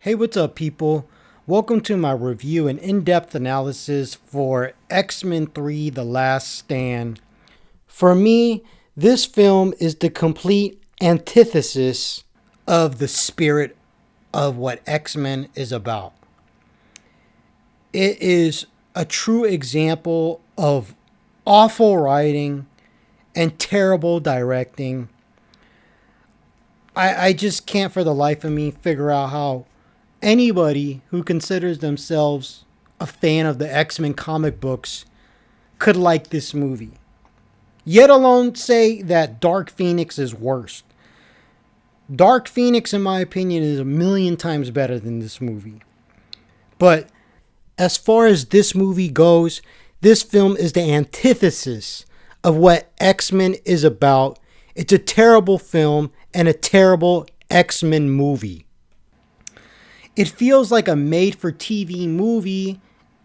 Hey, what's up, people? Welcome to my review and in depth analysis for X-Men 3 The Last Stand. For me, this film is the complete antithesis of the spirit of what X-Men is about. It is a true example of awful writing and terrible directing. I just can't for the life of me figure out how anybody who considers themselves a fan of the X-Men comic books could like this movie. Yet alone say that Dark Phoenix is worse. Dark Phoenix, in my opinion, is a million times better than this movie. But as far as this movie goes, this film is the antithesis of what X-Men is about. It's a terrible film and a terrible X-Men movie. It feels like a made-for-TV movie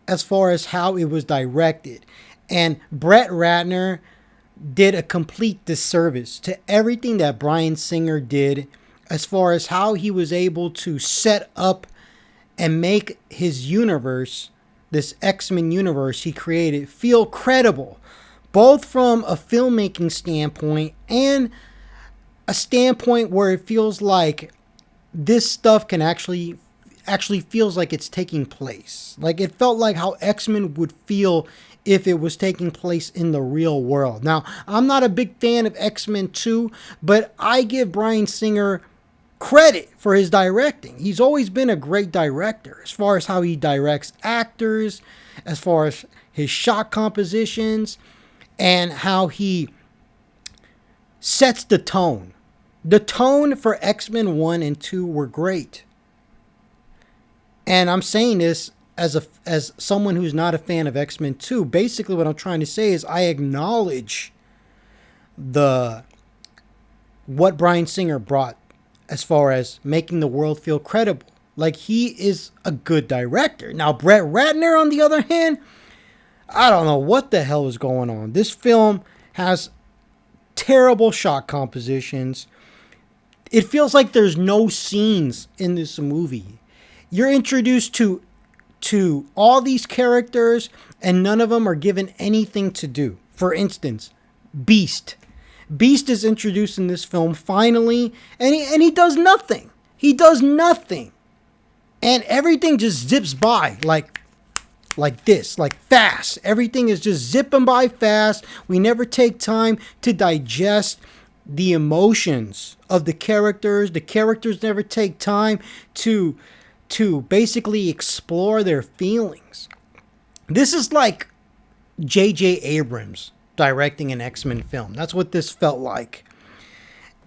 as far as how it was directed. And Brett Ratner did a complete disservice to everything that Bryan Singer did as far as how he was able to set up and make his universe, this X-Men universe he created, feel credible, both from a filmmaking standpoint and a standpoint where it feels like this stuff can actually feels like it's taking place. Like it felt like how X-Men would feel if it was taking place in the real world. Now, I'm not a big fan of X-Men 2, but I give Bryan Singer credit for his directing. He's always been a great director as far as how he directs actors, as far as his shot compositions, and how he sets the tone. The tone for X-Men 1 and 2 were great. And I'm saying this as someone who's not a fan of X-Men 2. Basically what I'm trying to say is I acknowledge what Bryan Singer brought as far as making the world feel credible. Like he is a good director. Now Brett Ratner, on the other hand, I don't know what the hell is going on. This film has terrible shot compositions. It feels like there's no scenes in this movie. You're introduced to all these characters and none of them are given anything to do. For instance, Beast. Beast is introduced in this film finally and he does nothing. He does nothing. And everything just zips by like this, like fast. Everything is just zipping by fast. We never take time to digest the emotions of the characters. The characters never take time to basically explore their feelings. This is like J.J. Abrams directing an X-Men film. That's what this felt like.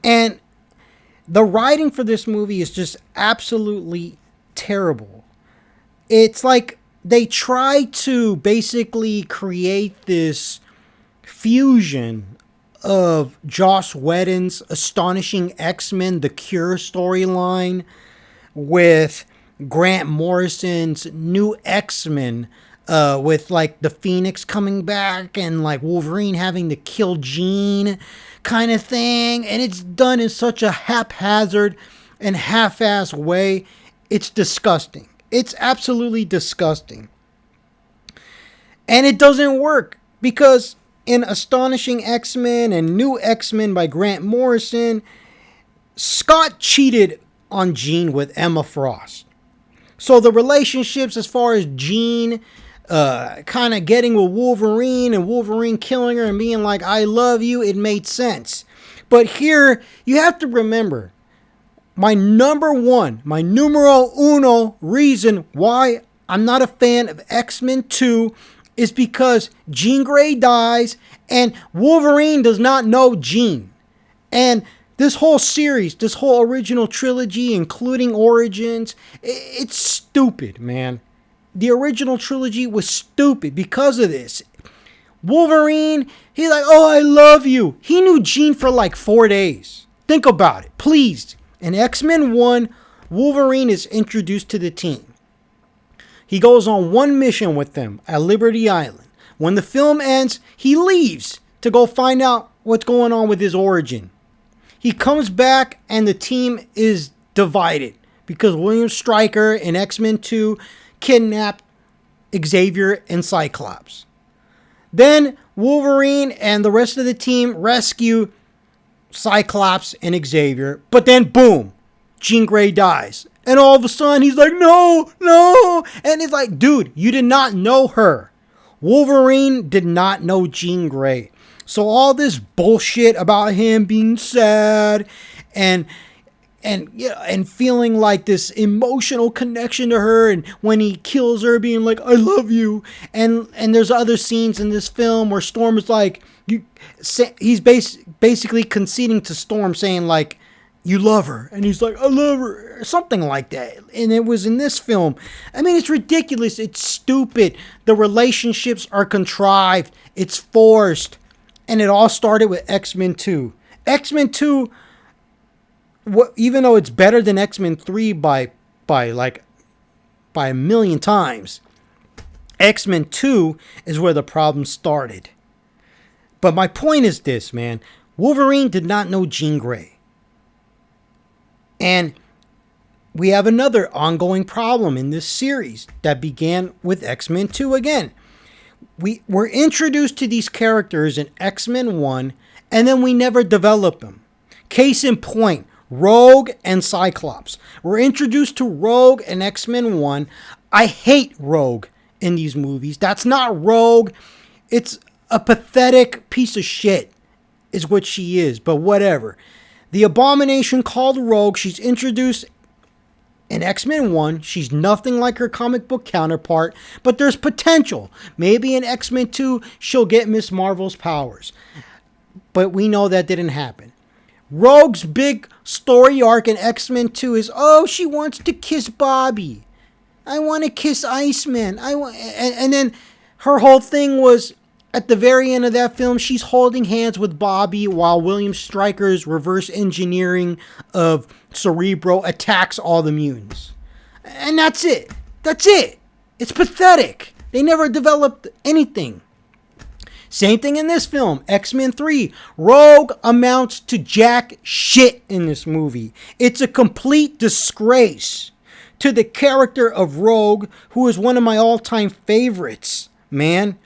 And the writing for this movie is just absolutely terrible. It's like they try to basically create this fusion of Joss Whedon's Astonishing X-Men, The Cure storyline, with Grant Morrison's New X-Men, with like the Phoenix coming back and like Wolverine having to kill Jean kind of thing. And it's done in such a haphazard and half-assed way. It's disgusting. It's absolutely disgusting. And it doesn't work because in Astonishing X-Men and New X-Men by Grant Morrison, Scott cheated on Jean with Emma Frost. So the relationships as far as Jean kind of getting with Wolverine and Wolverine killing her and being like, I love you, it made sense. But here, you have to remember, my numero uno reason why I'm not a fan of X-Men 2 is because Jean Grey dies and Wolverine does not know Jean. And this whole series, this whole original trilogy, including Origins, it's stupid, man. The original trilogy was stupid because of this. Wolverine, he's like, oh, I love you. He knew Jean for like 4 days. Think about it, please. In X-Men 1, Wolverine is introduced to the team. He goes on one mission with them at Liberty Island. When the film ends, he leaves to go find out what's going on with his origin. He comes back and the team is divided because William Stryker in X-Men 2 kidnapped Xavier and Cyclops. Then Wolverine and the rest of the team rescue Cyclops and Xavier, but then boom, Jean Grey dies. And all of a sudden he's like, no, no. And it's like, dude, you did not know her. Wolverine did not know Jean Grey. So all this bullshit about him being sad and feeling like this emotional connection to her, and when he kills her being like, I love you. And there's other scenes in this film where Storm is like, he's basically conceding to Storm, saying like, you love her, and he's like, I love her, or something like that. And it was in this film. I mean, it's ridiculous, it's stupid, the relationships are contrived, it's forced. And it all started with X-Men 2. X-Men 2, even though it's better than X-Men 3 by a million times, X-Men 2 is where the problem started. But my point is this, man. Wolverine did not know Jean Grey. And we have another ongoing problem in this series that began with X-Men 2 again. We were introduced to these characters in X-Men 1, and then we never developed them. Case in point, Rogue and Cyclops. We're introduced to Rogue in X-Men 1. I hate Rogue in these movies. That's not Rogue. It's a pathetic piece of shit is what she is, but whatever. The Abomination called Rogue, she's introduced in X-Men 1, she's nothing like her comic book counterpart, but there's potential. Maybe in X-Men 2, she'll get Miss Marvel's powers. But we know that didn't happen. Rogue's big story arc in X-Men 2 is, oh, she wants to kiss Bobby. I want to kiss Iceman. And then her whole thing was, at the very end of that film, she's holding hands with Bobby while William Stryker's reverse engineering of Cerebro attacks all the mutants. And that's it. That's it. It's pathetic. They never developed anything. Same thing in this film, X-Men 3. Rogue amounts to jack shit in this movie. It's a complete disgrace to the character of Rogue, who is one of my all-time favorites, man.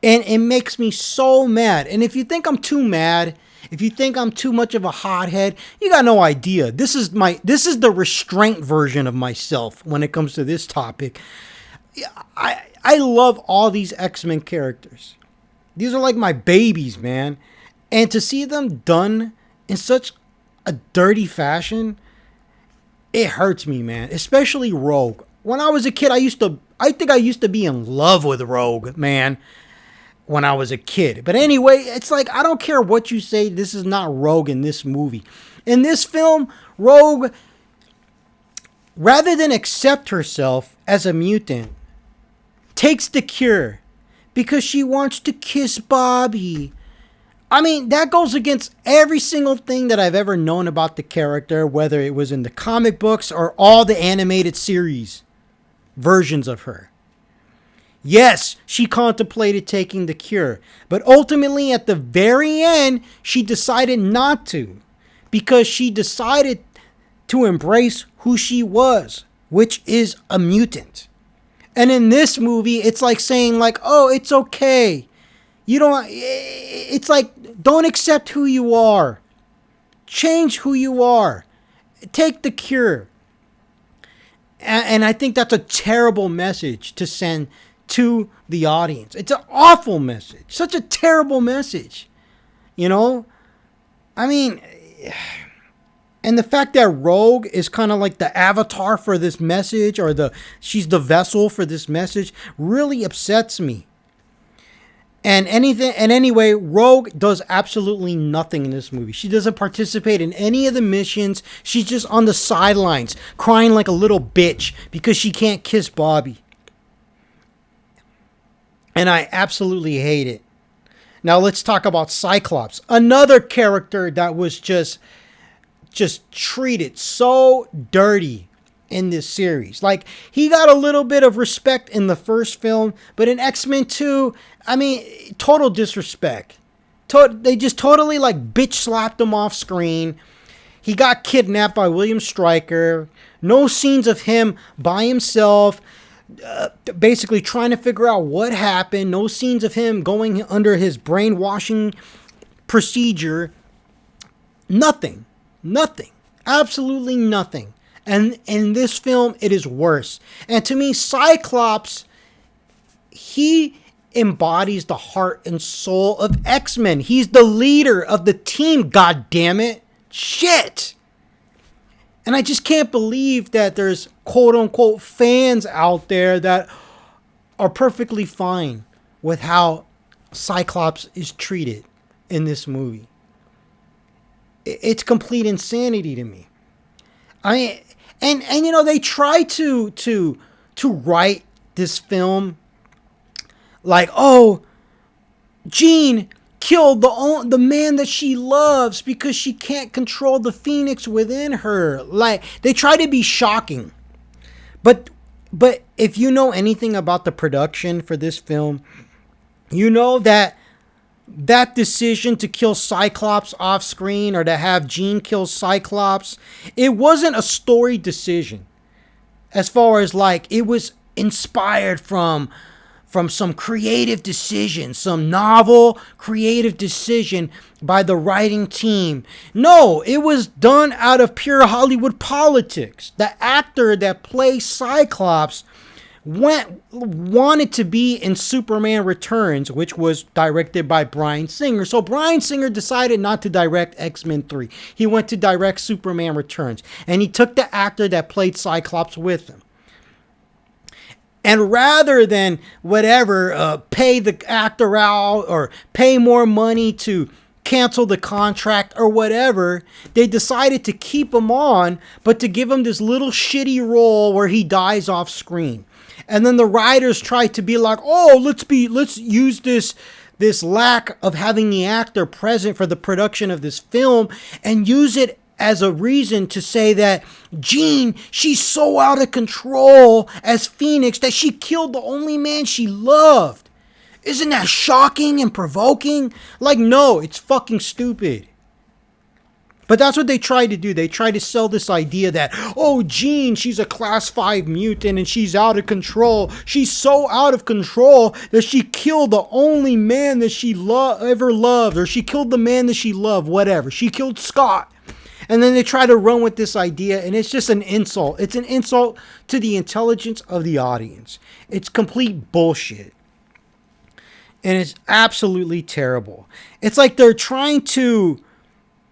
And it makes me so mad. And if you think I'm too mad, if you think I'm too much of a hothead, you got no idea. This is the restraint version of myself when it comes to this topic. I love all these X-Men characters. These are like my babies, man. And to see them done in such a dirty fashion, it hurts me, man. Especially Rogue. When I was a kid, I think I used to be in love with Rogue, man. When I was a kid. But anyway, it's like, I don't care what you say, this is not Rogue in this movie. In this film, Rogue, rather than accept herself as a mutant, takes the cure because she wants to kiss Bobby. I mean, that goes against every single thing that I've ever known about the character, whether it was in the comic books or all the animated series versions of her. Yes, she contemplated taking the cure, but ultimately at the very end, she decided not to, because she decided to embrace who she was, which is a mutant. And in this movie, it's like saying like, oh, it's okay. It's like, don't accept who you are. Change who you are. Take the cure. And I think that's a terrible message to send to the audience. It's an awful message. Such a terrible message. You know? I mean, and the fact that Rogue is kind of like the avatar for this message, or she's the vessel for this message, really upsets me. And anyway, Rogue does absolutely nothing in this movie. She doesn't participate in any of the missions. She's just on the sidelines, crying like a little bitch because she can't kiss Bobby. And I absolutely hate it. Now let's talk about Cyclops. Another character that was just treated so dirty in this series. Like, he got a little bit of respect in the first film, but in X-Men 2, I mean, total disrespect. They just totally like bitch slapped him off screen. He got kidnapped by William Stryker. No scenes of him by himself, basically trying to figure out what happened. No scenes of him going under his brainwashing procedure. Nothing. Nothing. Absolutely nothing. And in this film, it is worse. And to me, Cyclops, he embodies the heart and soul of X-Men. He's the leader of the team, god damn it. Shit. And I just can't believe that there's quote-unquote fans out there that are perfectly fine with how Cyclops is treated in this movie. It's complete insanity to me. I and you know, they try to write this film like, oh, Jean killed the man that she loves because she can't control the Phoenix within her. Like, they try to be shocking. But if you know anything about the production for this film, you know that decision to kill Cyclops off screen, or to have Jean kill Cyclops, it wasn't a story decision. As far as, like, it was inspired from some creative decision, some novel creative decision by the writing team. No, it was done out of pure Hollywood politics. The actor that plays Cyclops wanted to be in Superman Returns, which was directed by Bryan Singer. So Bryan Singer decided not to direct X-Men 3. He went to direct Superman Returns. And he took the actor that played Cyclops with him. And rather than pay the actor out or pay more money to cancel the contract or whatever, they decided to keep him on, but to give him this little shitty role where he dies off screen. And then the writers tried to be like, oh, let's use this lack of having the actor present for the production of this film and use it as a reason to say that Jean, she's so out of control as Phoenix that she killed the only man she loved. Isn't that shocking and provoking? Like, no, it's fucking stupid. But that's what they tried to do. They tried to sell this idea that, oh, Jean, she's a class 5 mutant and she's out of control. She's so out of control that she killed the only man that she ever loved, or she killed the man that she loved, whatever. She killed Scott. And then they try to run with this idea, and it's just an insult. It's an insult to the intelligence of the audience. It's complete bullshit. And it's absolutely terrible. It's like they're trying to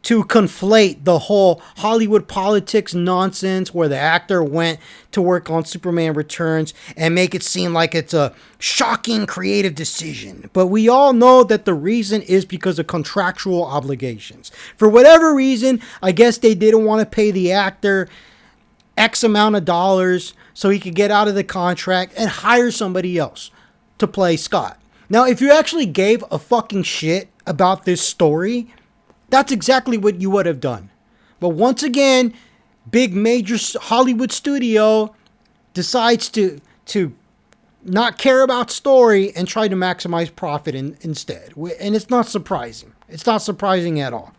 conflate the whole Hollywood politics nonsense where the actor went to work on Superman Returns and make it seem like it's a shocking creative decision. But we all know that the reason is because of contractual obligations. For whatever reason, I guess they didn't want to pay the actor X amount of dollars so he could get out of the contract and hire somebody else to play Scott. Now, if you actually gave a fucking shit about this story, that's exactly what you would have done. But once again, big major Hollywood studio decides to not care about story and try to maximize profit instead. And it's not surprising. It's not surprising at all.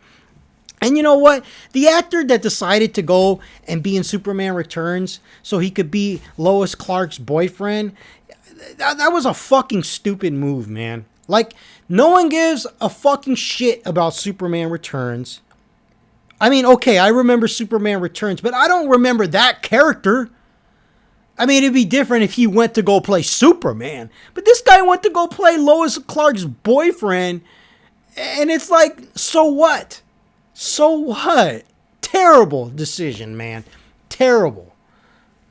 And you know what? The actor that decided to go and be in Superman Returns so he could be Lois Clark's boyfriend, that was a fucking stupid move, man. Like, no one gives a fucking shit about Superman Returns. I mean, okay, I remember Superman Returns, but I don't remember that character. I mean, it'd be different if he went to go play Superman. But this guy went to go play Lois Clark's boyfriend. And it's like, so what? So what? Terrible decision, man. Terrible.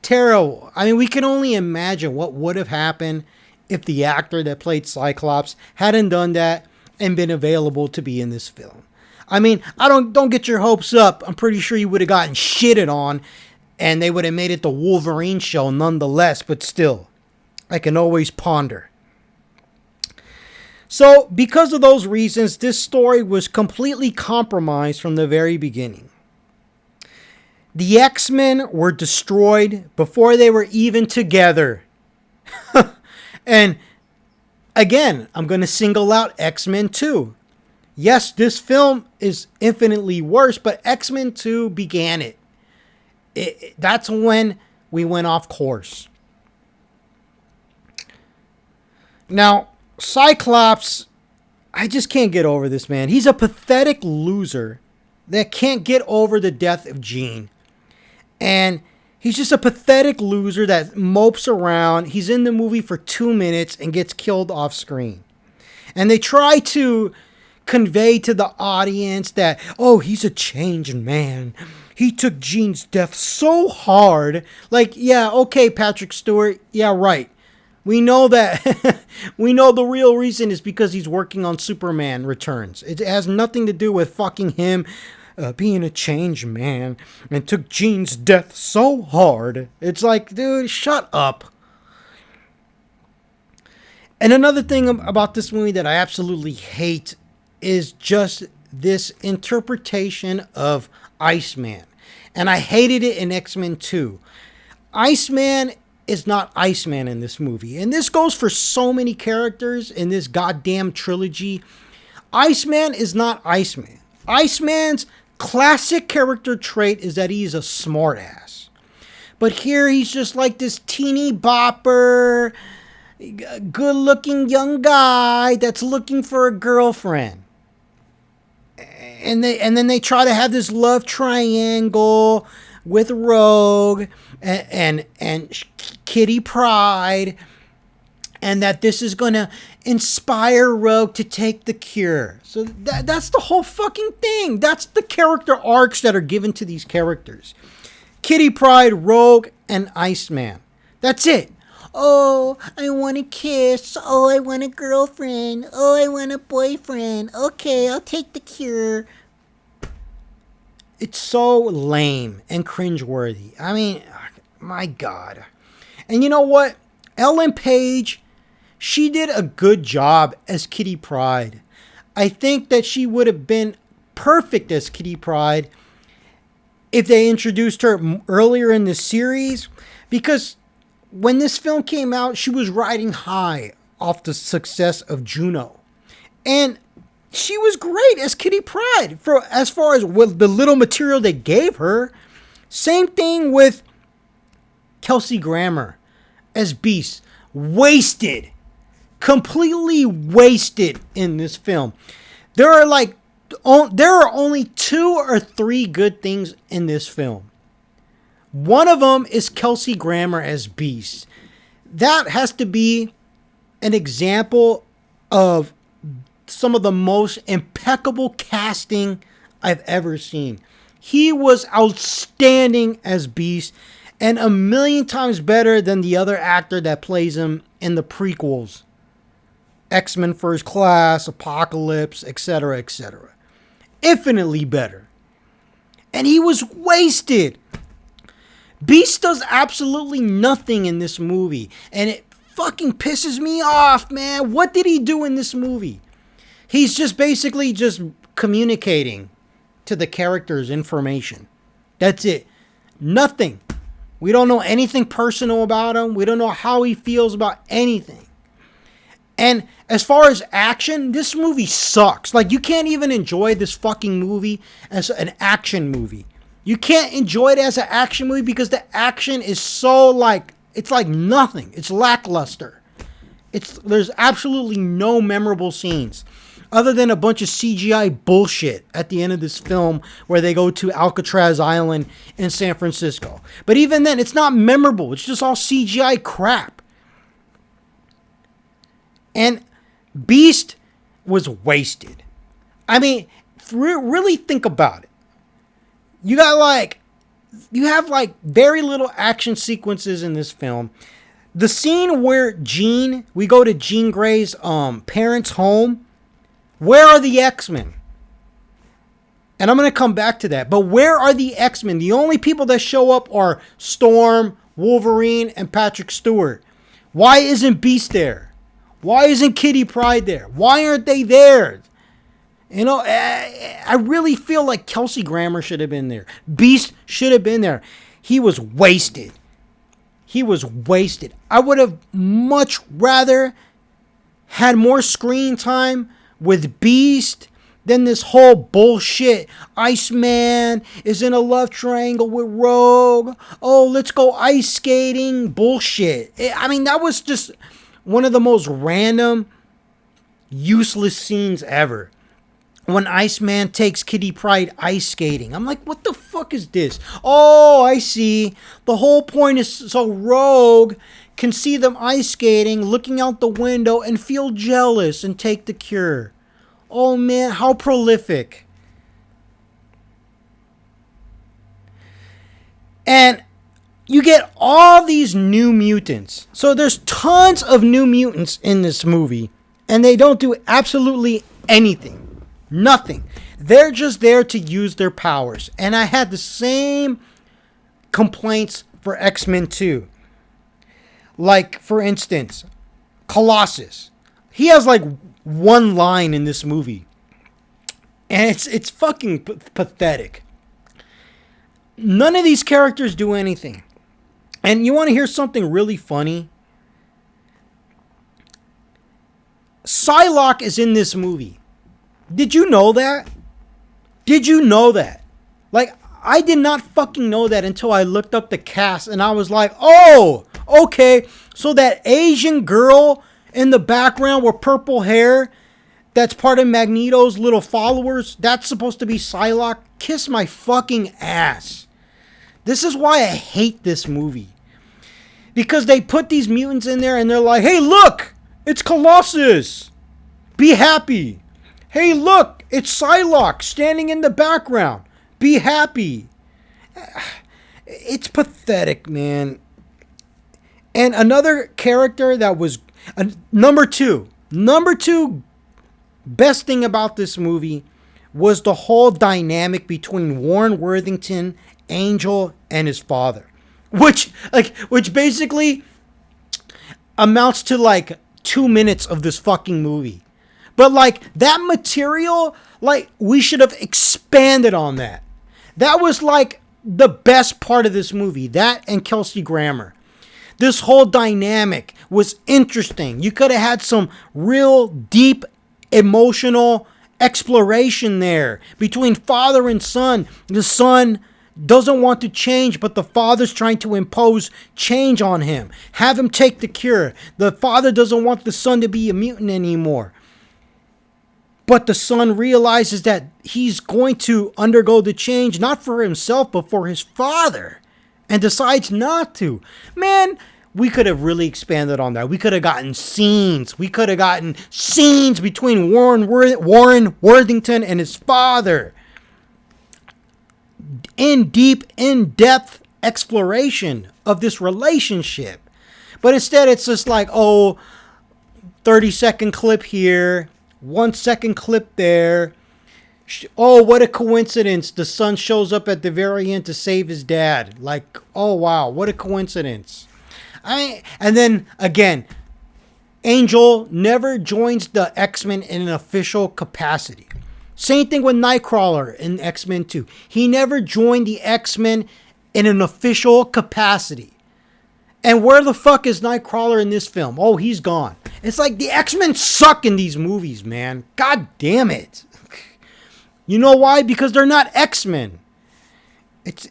Terrible. I mean, we can only imagine what would have happened if the actor that played Cyclops hadn't done that and been available to be in this film. I mean, don't get your hopes up. I'm pretty sure you would have gotten shitted on and they would have made it the Wolverine show nonetheless, but still, I can always ponder. So, because of those reasons, this story was completely compromised from the very beginning. The X-Men were destroyed before they were even together. And again, I'm going to single out X-Men 2. Yes, this film is infinitely worse, but X-Men 2 began it. That's when we went off course. Now, Cyclops, I just can't get over this man. He's a pathetic loser that can't get over the death of Jean. And he's just a pathetic loser that mopes around. He's in the movie for 2 minutes and gets killed off screen. And they try to convey to the audience that, oh, he's a changed man. He took Jean's death so hard. Like, yeah, okay, Patrick Stewart. Yeah, right. We know that. We know the real reason is because he's working on Superman Returns. It has nothing to do with fucking him being a changed man and took Jean's death so hard. It's like, dude, shut up. And another thing about this movie that I absolutely hate is just this interpretation of Iceman. And I hated it in X-Men 2. Iceman is not Iceman in this movie. And this goes for so many characters in this goddamn trilogy. Iceman is not Iceman. Iceman's classic character trait is that he's a smartass. But here he's just like this teeny bopper, good-looking young guy that's looking for a girlfriend. And then they try to have this love triangle with Rogue and Kitty Pryde, and that this is going to inspire Rogue to take the cure. So that's the whole fucking thing. That's the character arcs that are given to these characters. Kitty Pryde, Rogue, and Iceman. That's it. Oh, I want a kiss. Oh, I want a girlfriend. Oh, I want a boyfriend. Okay, I'll take the cure. It's so lame and cringeworthy. I mean, my God. And you know what? Ellen Page, she did a good job as Kitty Pryde. I think that she would have been perfect as Kitty Pryde if they introduced her earlier in the series, because when this film came out, she was riding high off the success of Juno. And she was great as Kitty Pryde for as far as with the little material they gave her. Same thing with Kelsey Grammer as Beast. Wasted. Completely wasted in this film. There are only 2 or 3 good things in this film. One of them is Kelsey Grammer as Beast. That has to be an example of some of the most impeccable casting I've ever seen. He was outstanding as Beast and a million times better than the other actor that plays him in the prequels. X-Men First Class, Apocalypse, etc., etc. Infinitely better. And he was wasted. Beast does absolutely nothing in this movie. And it fucking pisses me off, man. What did he do in this movie? He's just basically just communicating to the characters information. That's it. Nothing. We don't know anything personal about him. We don't know how he feels about anything. And as far as action, this movie sucks. Like, you can't even enjoy this fucking movie as an action movie. You can't enjoy it as an action movie because the action is so it's like nothing. It's lackluster. There's absolutely no memorable scenes other than a bunch of CGI bullshit at the end of this film where they go to Alcatraz Island in San Francisco. But even then, it's not memorable. It's just all CGI crap. And Beast was wasted. I mean, really think about it. You have very little action sequences in this film. The scene where we go to Jean Grey's parents' home. Where are the X-Men? And I'm going to come back to that. But where are the X-Men? The only people that show up are Storm, Wolverine, and Patrick Stewart. Why isn't Beast there? Why isn't Kitty Pryde there? Why aren't they there? You know, I really feel like Kelsey Grammer should have been there. Beast should have been there. He was wasted. He was wasted. I would have much rather had more screen time with Beast Then this whole bullshit. Iceman is in a love triangle with Rogue. Oh, let's go ice skating. Bullshit. I mean, that was just one of the most random, useless scenes ever. When Iceman takes Kitty Pryde ice skating. I'm like, what the fuck is this? Oh, I see. The whole point is so Rogue can see them ice skating, looking out the window, and feel jealous and take the cure. Oh man, how prolific. And you get all these new mutants. So there's tons of new mutants in this movie. And they don't do absolutely anything. Nothing. They're just there to use their powers. And I had the same complaints for X-Men 2. Like, for instance, Colossus. He has like one line in this movie. And it's fucking pathetic. None of these characters do anything. And you want to hear something really funny? Psylocke is in this movie. Did you know that? Did you know that? Like, I did not fucking know that until I looked up the cast and I was like, oh, okay. So that Asian girl in the background with purple hair, that's part of Magneto's little followers, that's supposed to be Psylocke. Kiss my fucking ass. This is why I hate this movie. Because they put these mutants in there and they're like, hey, look, it's Colossus. Be happy. Hey, look, it's Psylocke standing in the background. Be happy. It's pathetic, man. And another character that was number two best thing about this movie was the whole dynamic between Warren Worthington, Angel, and his father. Which basically amounts to like 2 minutes of this fucking movie. But like that material, like we should have expanded on that. That was like the best part of this movie. That and Kelsey Grammer. This whole dynamic was interesting. You could have had some real deep emotional exploration there between father and son. The son doesn't want to change, but the father's trying to impose change on him. Have him take the cure. The father doesn't want the son to be a mutant anymore. But the son realizes that he's going to undergo the change, not for himself, but for his father. And decides not to. Man, we could have really expanded on that. We could have gotten scenes. We could have gotten scenes between Warren Worthington and his father. In-depth exploration of this relationship. But instead, it's just like, 30-second clip here. 1 second clip there. Oh, what a coincidence. The son shows up at the very end to save his dad. Like, oh, wow. What a coincidence. And then, again, Angel never joins the X-Men in an official capacity. Same thing with Nightcrawler in X-Men 2. He never joined the X-Men in an official capacity. And where the fuck is Nightcrawler in this film? Oh, he's gone. It's like the X-Men suck in these movies, man. God damn it. You know why? Because they're not X-Men. It's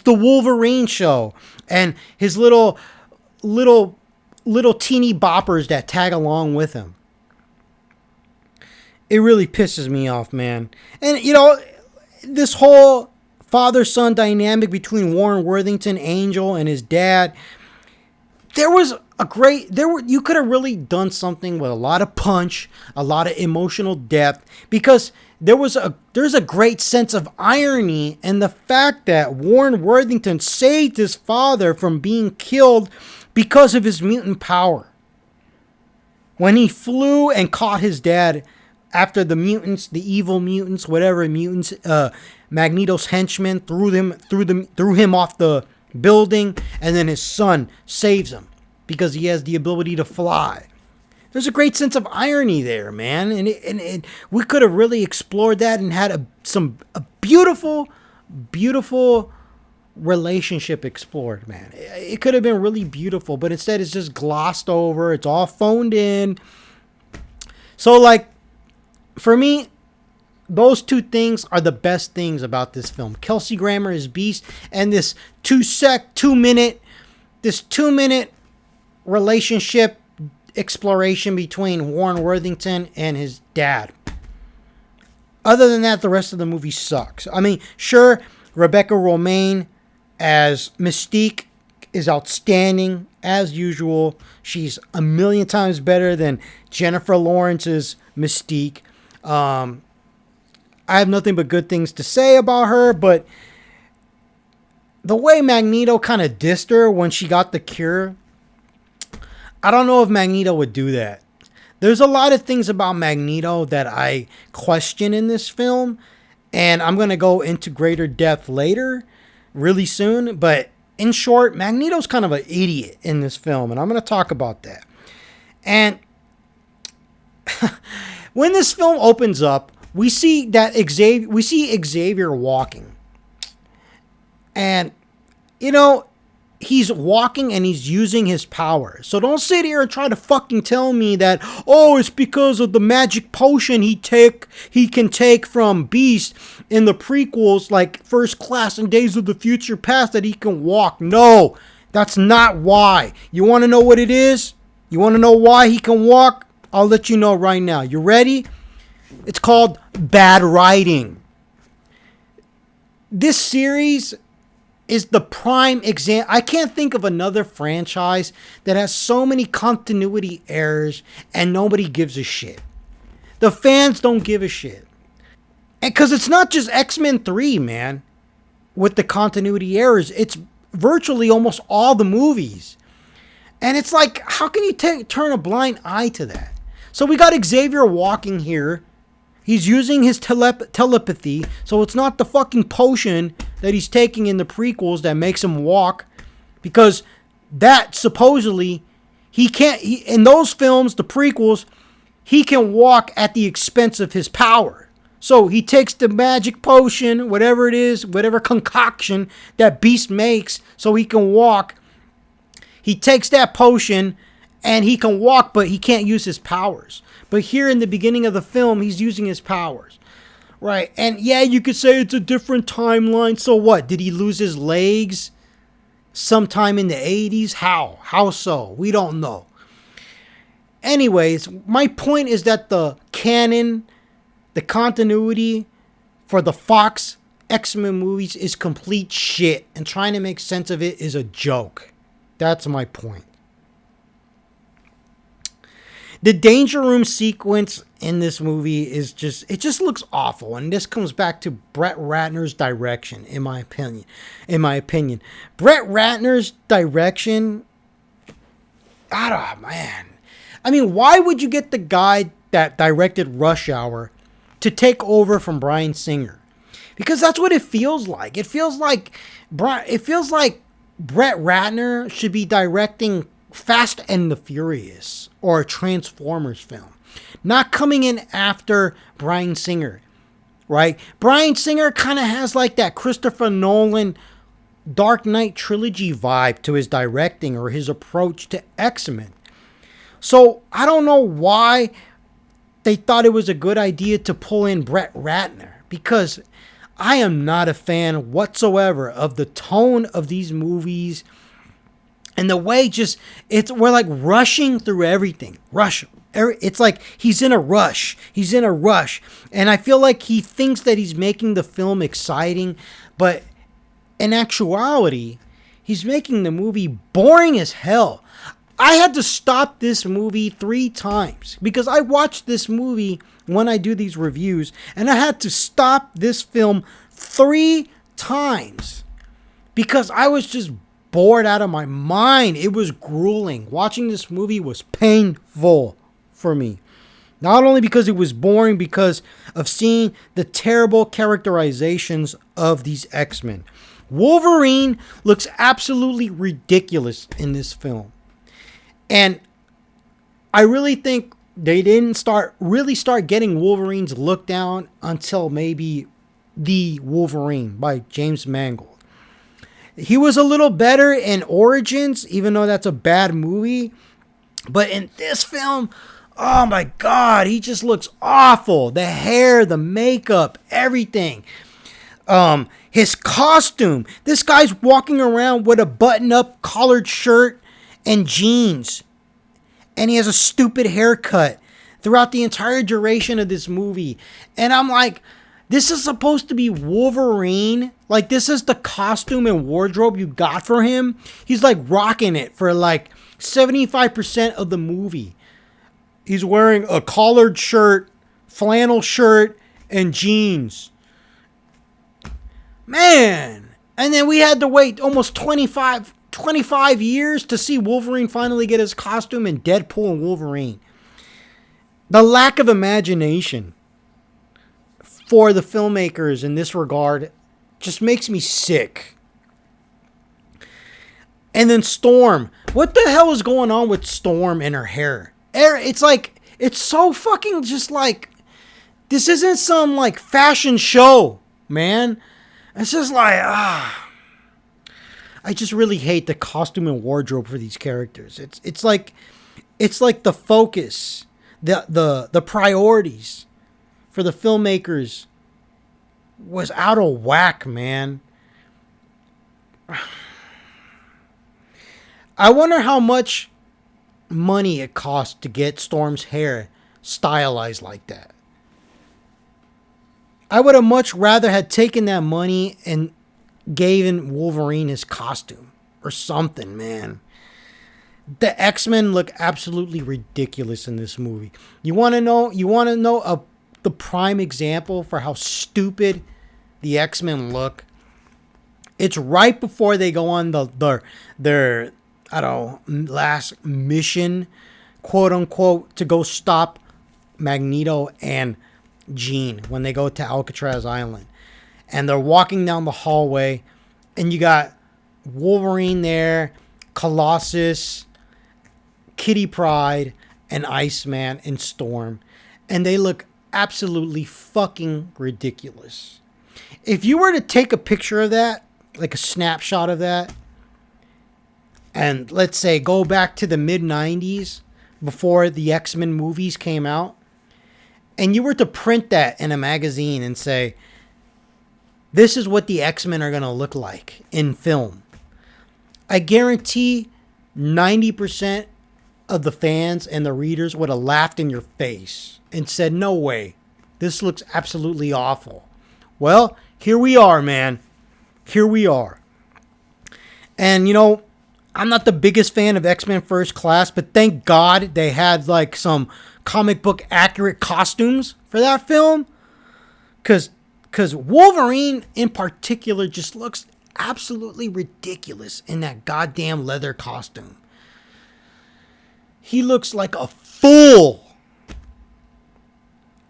the Wolverine show and his little teeny boppers that tag along with him. It really pisses me off, man. And you know, this whole father-son dynamic between Warren Worthington, Angel, and his dad, you could have really done something with a lot of punch, a lot of emotional depth, because there's a great sense of irony in the fact that Warren Worthington saved his father from being killed because of his mutant power. When he flew and caught his dad after the mutants, the evil mutants, whatever mutants, Magneto's henchmen threw him off the building, and then his son saves him because he has the ability to fly. There's a great sense of irony there, man, and we could have really explored that and had a beautiful relationship explored, man. It could have been really beautiful, but instead it's just glossed over. It's all phoned in. So, like, for me, those two things are the best things about this film. Kelsey Grammer is Beast, and this 2 minute relationship exploration between Warren Worthington and his dad. Other than that, the rest of the movie sucks. I mean, sure, Rebecca Romijn as Mystique is outstanding as usual. She's a million times better than Jennifer Lawrence's Mystique. I have nothing but good things to say about her, but the way Magneto kind of dissed her when she got the cure, I don't know if Magneto would do that. There's a lot of things about Magneto that I question in this film, and I'm going to go into greater depth later, really soon. But in short, Magneto's kind of an idiot in this film, and I'm going to talk about that. And when this film opens up, we see Xavier walking. And, you know, he's walking and he's using his power. So don't sit here and try to fucking tell me that, oh, it's because of the magic potion he can take from Beast in the prequels, like First Class and Days of the Future Past, that he can walk. No, that's not why. You want to know what it is? You want to know why he can walk? I'll let you know right now. You ready? It's called bad writing. This series is the prime example. I can't think of another franchise that has so many continuity errors and nobody gives a shit. The fans don't give a shit. And because it's not just X-Men 3, man, with the continuity errors. It's virtually almost all the movies. And it's like, how can you turn a blind eye to that? So we got Xavier walking here. He's using his telepathy, so it's not the fucking potion that he's taking in the prequels that makes him walk, because that supposedly in those films, the prequels, he can walk at the expense of his power. So he takes the magic potion, whatever it is, whatever concoction that Beast makes so he can walk. He takes that potion and he can walk, but he can't use his powers. But here in the beginning of the film, he's using his powers. Right. And yeah, you could say it's a different timeline. So what? Did he lose his legs sometime in the 80s? How? How so? We don't know. Anyways, my point is that the canon, the continuity for the Fox X-Men movies is complete shit. And trying to make sense of it is a joke. That's my point. The Danger Room sequence in this movie is it just looks awful. And this comes back to Brett Ratner's direction, in my opinion. Brett Ratner's direction, man. I mean, why would you get the guy that directed Rush Hour to take over from Bryan Singer? Because that's what it feels like. It feels like Brett Ratner should be directing Fast and the Furious or a Transformers film, not coming in after Bryan Singer, right? Bryan Singer kind of has like that Christopher Nolan Dark Knight trilogy vibe to his directing or his approach to X-Men. So I don't know why they thought it was a good idea to pull in Brett Ratner, because I am not a fan whatsoever of the tone of these movies. And the way we're like rushing through everything. It's like he's in a rush. And I feel like he thinks that he's making the film exciting. But in actuality, he's making the movie boring as hell. I had to stop this movie 3 times because I watched this movie when I do these reviews. And I had to stop this film 3 times because I was just bored out of my mind. It was grueling. Watching this movie was painful for me. Not only because it was boring, because of seeing the terrible characterizations of these X-Men. Wolverine looks absolutely ridiculous in this film. And I really think they didn't start getting Wolverine's look down until maybe The Wolverine by James Mangold. He was a little better in Origins, even though that's a bad movie. But in this film, oh my God, he just looks awful. The hair, the makeup, everything. His costume. This guy's walking around with a button-up collared shirt and jeans. And he has a stupid haircut throughout the entire duration of this movie. And I'm like, this is supposed to be Wolverine. Like, this is the costume and wardrobe you got for him. He's like rocking it for like 75% of the movie. He's wearing a collared shirt, flannel shirt, and jeans. Man. And then we had to wait almost 25 years to see Wolverine finally get his costume in Deadpool and Wolverine. The lack of imagination for the filmmakers in this regard just makes me sick. And then Storm. What the hell is going on with Storm and her hair? It's like, it's so fucking just like, this isn't some like fashion show, man. It's just like, I just really hate the costume and wardrobe for these characters. It's like the focus, the priorities for the filmmakers was out of whack, man. I wonder how much money it cost to get Storm's hair stylized like that. I would have much rather had taken that money and given Wolverine his costume or something, man. The X-Men look absolutely ridiculous in this movie. You want to know the prime example for how stupid the X-Men look? It's right before they go on their last mission, quote unquote, to go stop Magneto and Jean when they go to Alcatraz Island. And they're walking down the hallway, and you got Wolverine there, Colossus, Kitty Pryde, and Iceman and Storm. And they look absolutely fucking ridiculous. If you were to take a picture of that, like a snapshot of that, and let's say go back to the mid-90s before the X-Men movies came out, and you were to print that in a magazine and say, this is what the X-Men are going to look like in film, I guarantee 90% of the fans and the readers would have laughed in your face and said, no way, this looks absolutely awful. Well, here we are, man. Here we are. And, I'm not the biggest fan of X-Men First Class, but thank God they had like some comic book accurate costumes for that film. Because Wolverine in particular just looks absolutely ridiculous in that goddamn leather costume. He looks like a fool.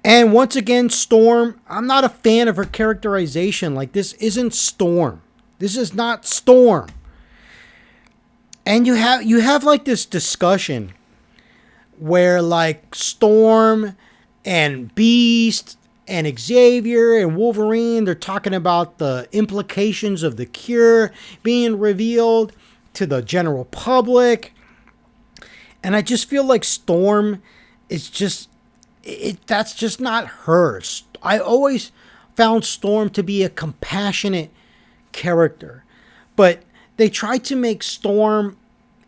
And once again, Storm, I'm not a fan of her characterization. Like, this isn't Storm. This is not Storm. And you have like this discussion where like Storm and Beast and Xavier and Wolverine, they're talking about the implications of the cure being revealed to the general public. And I just feel like Storm is just, that's just not her. I always found Storm to be a compassionate character. But they tried to make Storm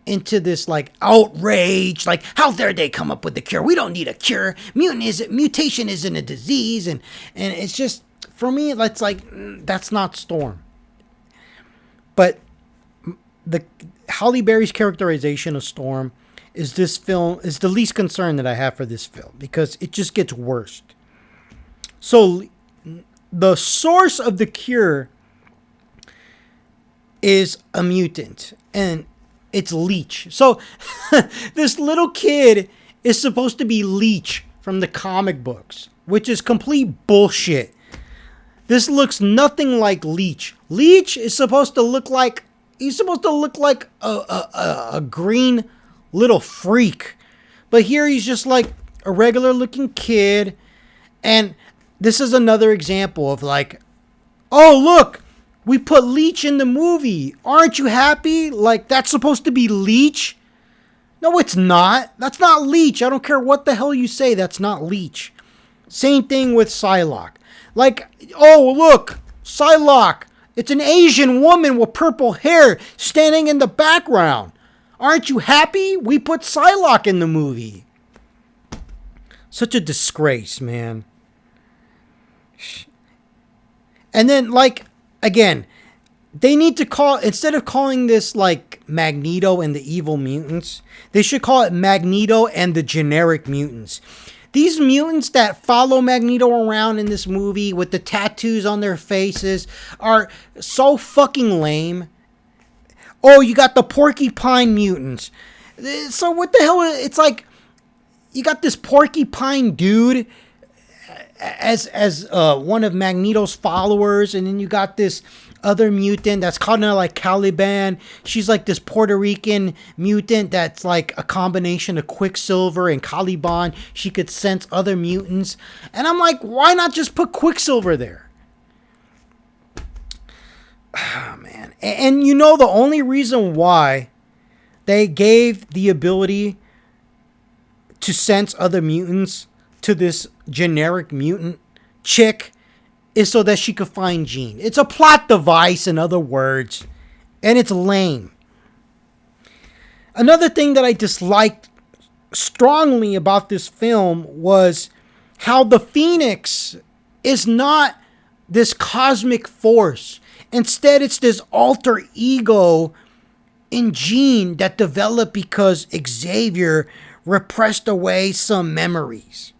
into this like outrage, like how dare they come up with the cure? We don't need a cure. Mutation isn't a disease, and it's just, for me, that's like, that's not Storm. But the Halle Berry's characterization of Storm is the least concern that I have for this film, because it just gets worse. So the source of the cure is a mutant, and it's Leech. So this little kid is supposed to be Leech from the comic books, which is complete bullshit. This looks nothing like Leech. Leech is supposed to look like, a green little freak. But here he's just like a regular looking kid. And this is another example of like, oh, look, we put Leech in the movie. Aren't you happy? Like, that's supposed to be Leech? No, it's not. That's not Leech. I don't care what the hell you say. That's not Leech. Same thing with Psylocke. Like, oh, look, Psylocke. It's an Asian woman with purple hair standing in the background. Aren't you happy? We put Psylocke in the movie. Such a disgrace, man. And then, like, again, they need to call, instead of calling this like Magneto and the evil mutants, they should call it Magneto and the generic mutants. These mutants that follow Magneto around in this movie with the tattoos on their faces are so fucking lame. Oh, you got the porcupine mutants. So what the hell? It's like you got this porcupine dude as one of Magneto's followers, and then you got this other mutant that's kind of like Caliban. She's like this Puerto Rican mutant that's like a combination of Quicksilver and Caliban. She could sense other mutants. And I'm like, why not just put Quicksilver there? Oh, man. And you know, the only reason why they gave the ability to sense other mutants to this generic mutant chick is so that she could find Jean. It's a plot device, in other words, and it's lame. Another thing that I disliked strongly about this film was how the Phoenix is not this cosmic force. Instead, it's this alter ego in Jean that developed because Xavier repressed away some memories.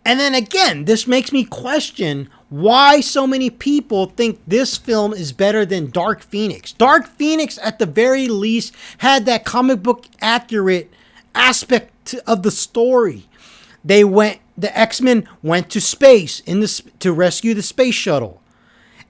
And then again, this makes me question why so many people think this film is better than Dark Phoenix. Dark Phoenix, at the very least, had that comic book accurate aspect of the story. The X-Men went to space to rescue the space shuttle.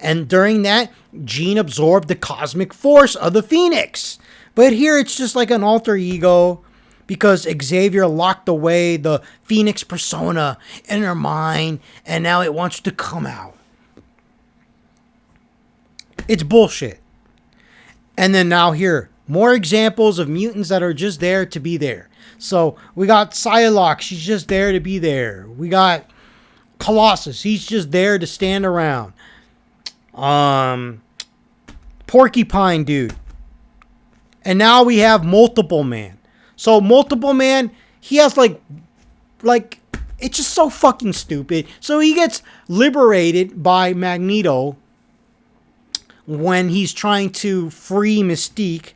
And during that, Jean absorbed the cosmic force of the Phoenix. But here it's just like an alter ego, because Xavier locked away the Phoenix persona in her mind, and now it wants to come out. It's bullshit. And then now here, more examples of mutants that are just there to be there. So we got Psylocke, she's just there to be there. We got Colossus, he's just there to stand around. Porcupine dude. And now we have Multiple Man. So Multiple Man, he has like, it's just so fucking stupid. So he gets liberated by Magneto when he's trying to free Mystique,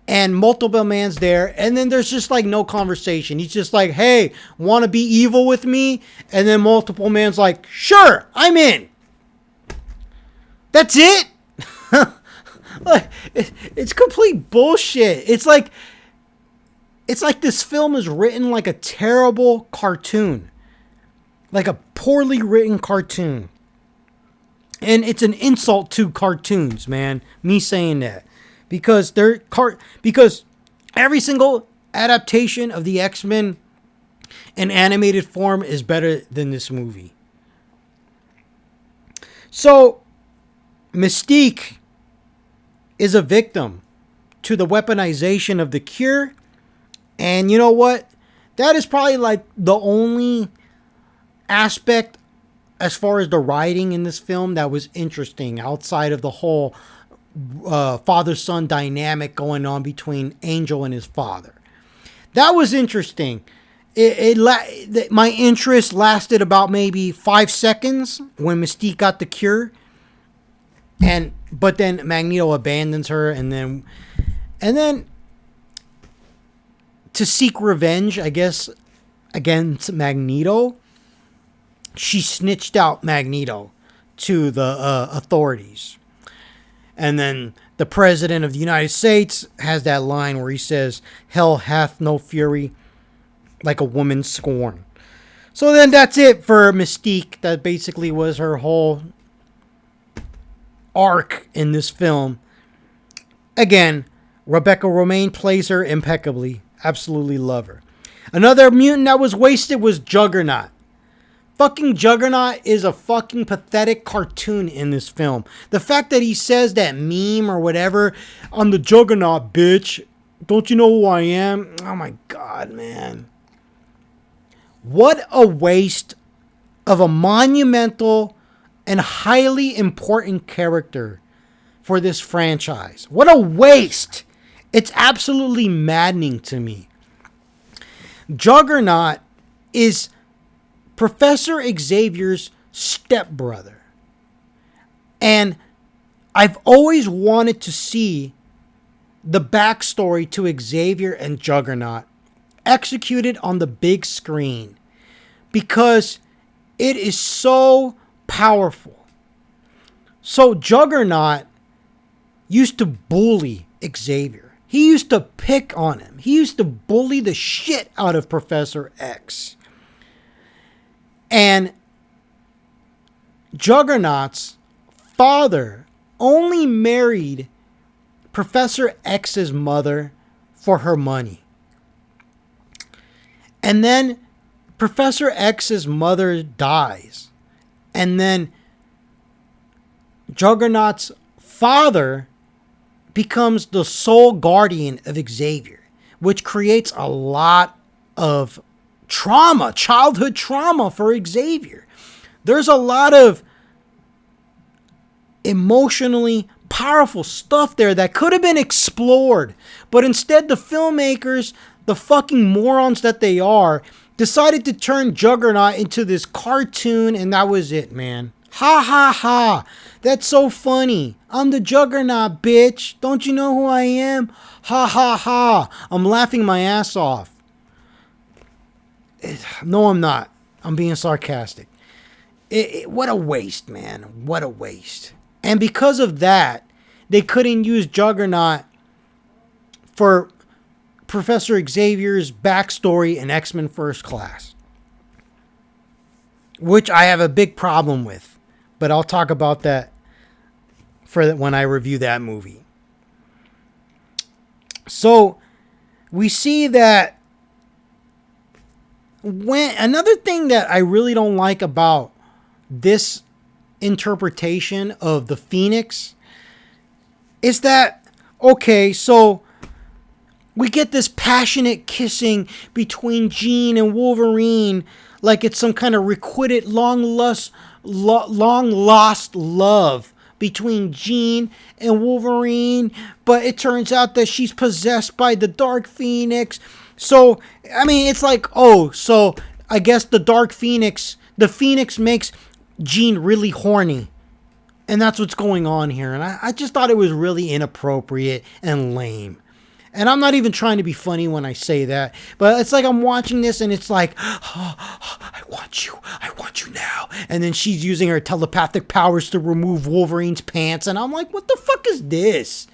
and Multiple Man's there, and then there's just like no conversation. He's just like, hey, want to be evil with me? And then Multiple Man's like, sure, I'm in. That's it? Like, it's complete bullshit. It's like this film is written like a terrible cartoon. Like a poorly written cartoon. And it's an insult to cartoons, man. Me saying that. Because because every single adaptation of the X-Men in animated form is better than this movie. So Mystique is a victim to the weaponization of the Cure. And you know what? That is probably like the only aspect as far as the writing in this film that was interesting outside of the whole father-son dynamic going on between Angel and his father. That was interesting. My interest lasted about maybe 5 seconds when Mystique got the Cure. But then Magneto abandons her, and then to seek revenge, I guess, against Magneto, she snitched out Magneto to the authorities. And then the President of the United States has that line where he says, hell hath no fury like a woman scorn. So then that's it for Mystique. That basically was her whole arc in this film. Again, Rebecca Romijn plays her impeccably. Absolutely love her. Another mutant that was wasted was Juggernaut. Fucking Juggernaut is a fucking pathetic cartoon in this film. The fact that he says that meme or whatever, I'm the Juggernaut, bitch. Don't you know who I am? Oh my God, man. What a waste of a monumental and highly important character for this franchise. What a waste. It's absolutely maddening to me. Juggernaut is Professor Xavier's stepbrother. And I've always wanted to see the backstory to Xavier and Juggernaut executed on the big screen because it is so powerful. So Juggernaut used to bully Xavier. He used to pick on him. He used to bully the shit out of Professor X. And Juggernaut's father only married Professor X's mother for her money. And then Professor X's mother dies. And then Juggernaut's father becomes the sole guardian of Xavier, which creates a lot of trauma, childhood trauma for Xavier. There's a lot of emotionally powerful stuff there that could have been explored, but instead the filmmakers, the fucking morons that they are, decided to turn Juggernaut into this cartoon, and that was it, man. Ha ha ha. That's so funny. I'm the Juggernaut, bitch. Don't you know who I am? Ha ha ha. I'm laughing my ass off. No, I'm not. I'm being sarcastic. What a waste, man. What a waste. And because of that, they couldn't use Juggernaut for Professor Xavier's backstory in X-Men First Class, which I have a big problem with. But I'll talk about that for when I review that movie. So we see that when another thing that I really don't like about this interpretation of the Phoenix is that, okay, so we get this passionate kissing between Jean and Wolverine like it's some kind of requited long lost love between Jean and Wolverine, but it turns out that she's possessed by the Dark Phoenix. So, I mean, it's like, oh, so I guess the Phoenix makes Jean really horny. And that's what's going on here. And I just thought it was really inappropriate and lame. And I'm not even trying to be funny when I say that. But it's like I'm watching this and it's like, oh, I want you now. And then she's using her telepathic powers to remove Wolverine's pants. And I'm like, what the fuck is this?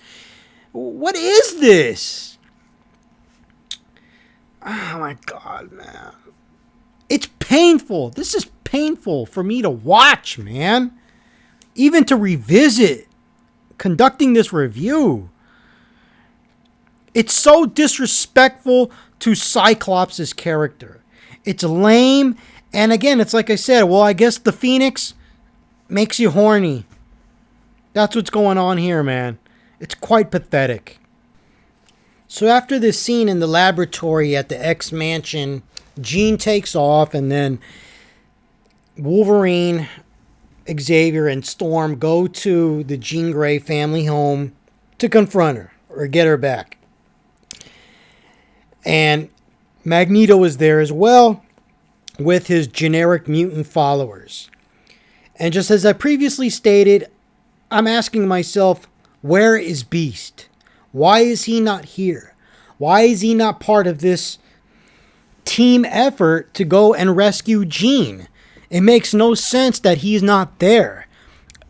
What is this? Oh my God, man. It's painful. This is painful for me to watch, man. Even to revisit conducting this review. It's so disrespectful to Cyclops' character. It's lame. And again, it's like I said, well, I guess the Phoenix makes you horny. That's what's going on here, man. It's quite pathetic. So after this scene in the laboratory at the X Mansion, Jean takes off, and then Wolverine, Xavier, and Storm go to the Jean Grey family home to confront her or get her back. And Magneto is there as well with his generic mutant followers. And just as I previously stated, I'm asking myself, where is Beast? Why is he not here? Why is he not part of this team effort to go and rescue Jean? It makes no sense that he's not there.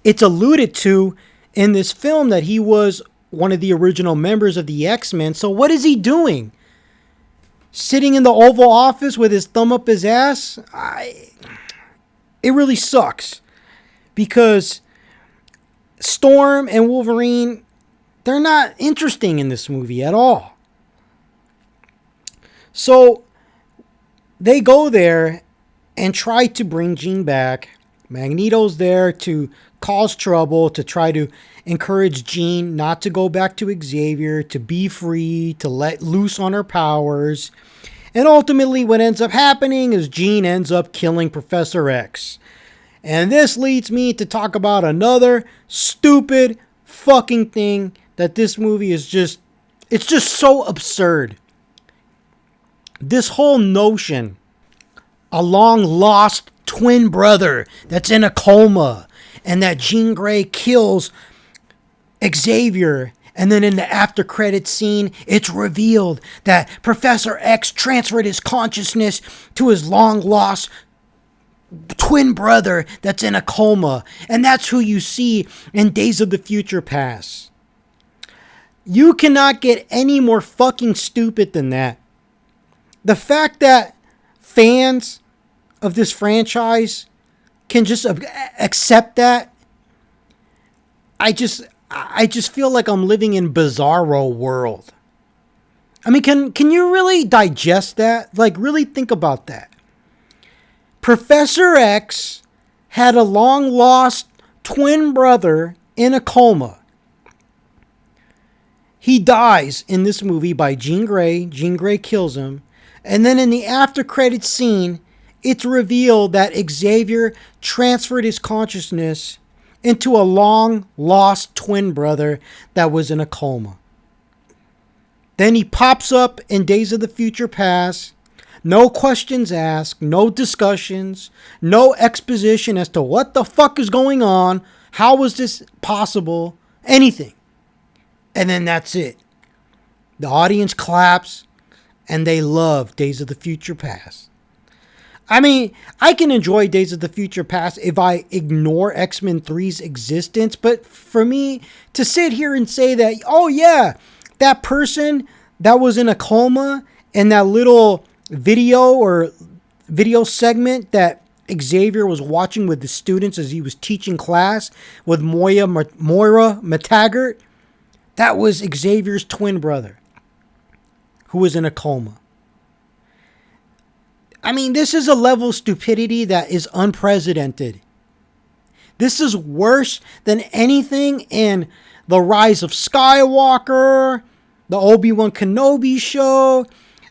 It's alluded to in this film that he was one of the original members of the X-Men. So what is he doing? Sitting in the Oval Office with his thumb up his ass? It really sucks. Because Storm and Wolverine, they're not interesting in this movie at all. So they go there and try to bring Jean back, Magneto's there to cause trouble, to try to encourage Jean not to go back to Xavier, to be free, to let loose on her powers. And ultimately what ends up happening is Jean ends up killing Professor X. And this leads me to talk about another stupid fucking thing that this movie is just, it's just so absurd. This whole notion, a long lost twin brother that's in a coma, and that Jean Grey kills Xavier, and then in the after credit scene, it's revealed that Professor X transferred his consciousness to his long lost twin brother that's in a coma, and that's who you see in Days of the Future Past. You cannot get any more fucking stupid than that. The fact that fans of this franchise can just accept that, I just feel like I'm living in Bizarro world. I mean, can you really digest that? Like, really think about that. Professor X had a long lost twin brother in a coma. He dies in this movie by Jean Grey. Jean Grey kills him. And then in the after credits scene, it's revealed that Xavier transferred his consciousness into a long lost twin brother that was in a coma. Then he pops up in Days of the Future Past. No questions asked, no discussions, no exposition as to what the fuck is going on, how was this possible, anything. And then that's it. The audience claps and they love Days of the Future Past. I mean, I can enjoy Days of the Future Past if I ignore X-Men 3's existence, but for me to sit here and say that, oh yeah, that person that was in a coma in that little video segment that Xavier was watching with the students as he was teaching class with Moira McTaggart, that was Xavier's twin brother who was in a coma. I mean, this is a level of stupidity that is unprecedented. This is worse than anything in The Rise of Skywalker, the Obi-Wan Kenobi show.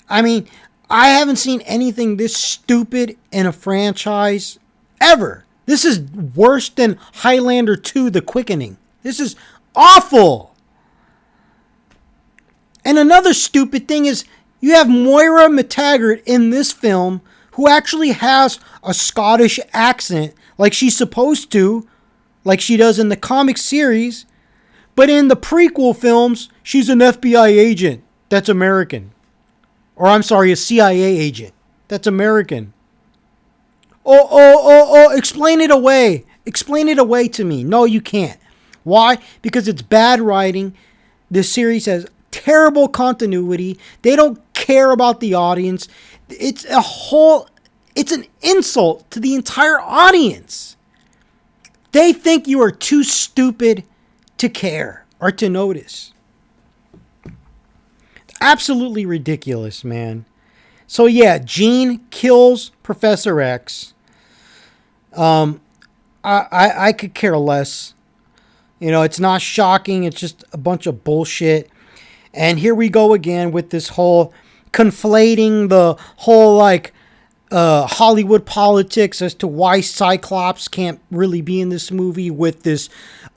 I mean, I haven't seen anything this stupid in a franchise ever. This is worse than Highlander 2, The Quickening. This is awful. And another stupid thing is you have Moira McTaggart in this film who actually has a Scottish accent like she's supposed to, like she does in the comic series. But in the prequel films, she's an FBI agent that's American. Or I'm sorry, a CIA agent that's American. Explain it away. Explain it away to me. No, you can't. Why? Because it's bad writing. This series has terrible continuity. They don't care about the audience. It's an insult to the entire audience. They think you are too stupid to care or to notice. Absolutely ridiculous, man. So yeah, Jean kills Professor X. I could care less. You know, it's not shocking. It's just a bunch of bullshit. And here we go again with this whole conflating the whole Hollywood politics as to why Cyclops can't really be in this movie with this.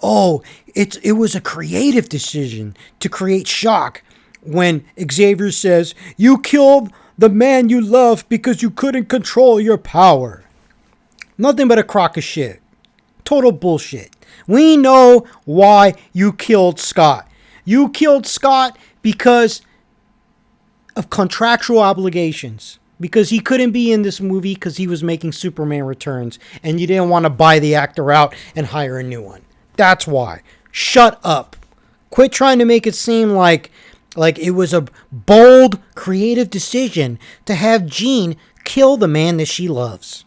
Oh, it was a creative decision to create shock when Xavier says, you killed the man you love because you couldn't control your power. Nothing but a crock of shit. Total bullshit. We know why you killed Scott. You killed Scott because of contractual obligations. Because he couldn't be in this movie because he was making Superman Returns. And you didn't want to buy the actor out and hire a new one. That's why. Shut up. Quit trying to make it seem like it was a bold, creative decision to have Jean kill the man that she loves.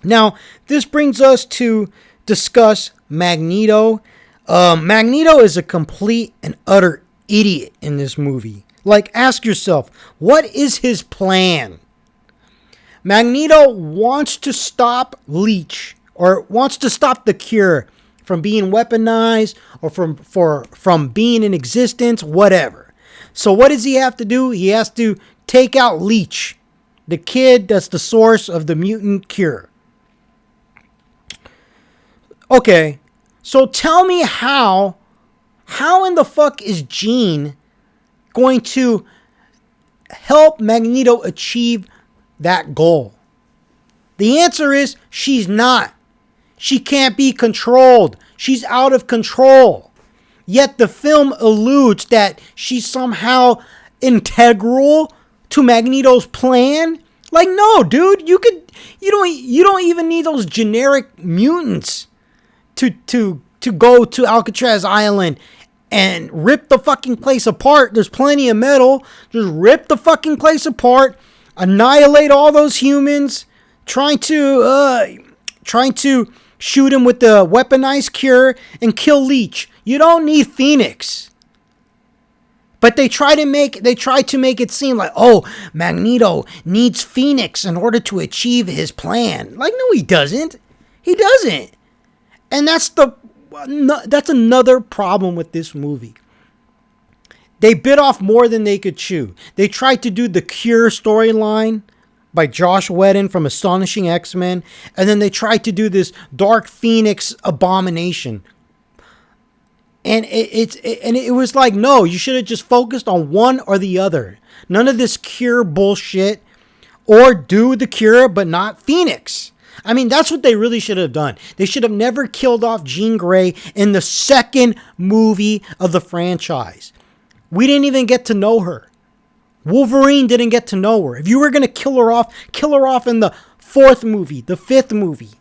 Now, this brings us to discuss Magneto. Magneto is a complete and utter idiot in this movie. Like, ask yourself, what is his plan? Magneto wants to stop Leech or wants to stop the cure from being weaponized or from being in existence, whatever. So what does he have to do? He has to take out Leech, the kid that's the source of the mutant cure. Okay, so tell me how in the fuck is Jean going to help Magneto achieve that goal? The answer is she's not. She can't be controlled. She's out of control. Yet the film alludes that she's somehow integral to Magneto's plan. Like, no, dude, you don't even need those generic mutants to go to Alcatraz Island and rip the fucking place apart. There's plenty of metal. Just rip the fucking place apart, annihilate all those humans, trying to shoot him with the weaponized cure and kill Leech. You don't need Phoenix. But they try to make it seem like, oh, Magneto needs Phoenix in order to achieve his plan. Like, no, he doesn't. He doesn't. And that's another problem with this movie. They bit off more than they could chew. They tried to do the Cure storyline by Josh Whedon from Astonishing X-Men, and then they tried to do this Dark Phoenix abomination. And it was like, no, you should have just focused on one or the other. None of this Cure bullshit, or do the Cure but not Phoenix. I mean, that's what they really should have done. They should have never killed off Jean Grey in the second movie of the franchise. We didn't even get to know her. Wolverine didn't get to know her. If you were going to kill her off in the fourth movie, the fifth movie.